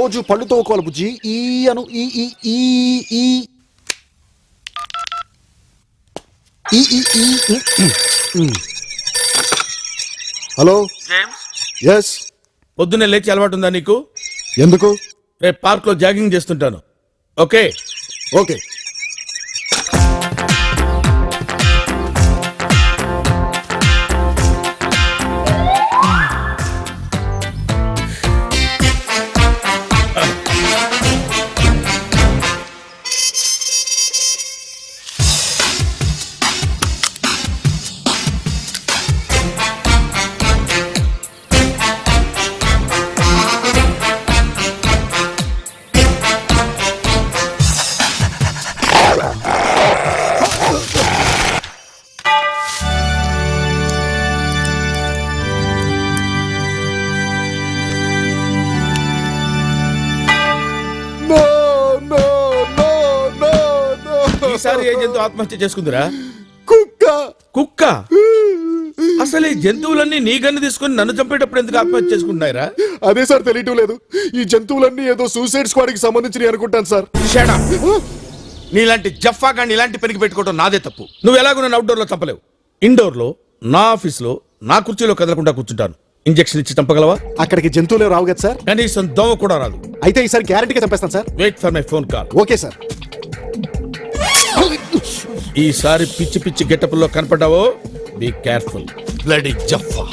రోజు పళ్ళు తోకోవాలి బుజ్జి. ఈ అను ఈ ఈ ఈ ఈ ఈ ఈ ఈ. Hello James, yes. పొద్దున్నే లేచి అలవాటు ఉందా నీకు? ఎందుకు? రేపు పార్క్ లో జాగింగ్ చేస్తుంటాను. Okay okay. ఈసారి ఏ జంతువు ఆత్మహత్య చేసుకుందిరా? కుక్క. కుక్క? అసలు ఈ జంతువులన్నీ నీ గన్ను తీసుకుని నన్ను చంపేటప్పుడు ఎందుకు ఆత్మహత్య చేసుకుంటున్నాయిరా? అదే సార్ తెలియటం లేదు. ఈ జంతువులన్నీ ఏదో సూసైడ్ స్క్వాడ్ కి సంబంధించి అనుకుంటాను సార్. Shut up. నీలాంటి జఫా కానీ ఇలాంటి పనికి పెట్టుకోవడం నాదే తప్పు. నువ్వు ఎలాగో నన్ను అవుట్డోర్ లో చంపలేవు. ఇండోర్ లో నా ఆఫీస్ లో నా కుర్చీలో కదలకుండా కూర్చుంటాను. ఇంజెక్షన్ ఇచ్చి చంపగలవా? అక్కడికి జంతువులే రావు కదా సార్. కనీసం దోమ కూడా రాదు. అయితే ఈసారి గ్యారెంటీగా చంపేస్తాను sir. Wait for my phone call. Okay sir. ఈసారి పిచ్చి పిచ్చి గెటప్లో కనపడ్డావో బీ కేర్ఫుల్. బ్లడీ జఫా.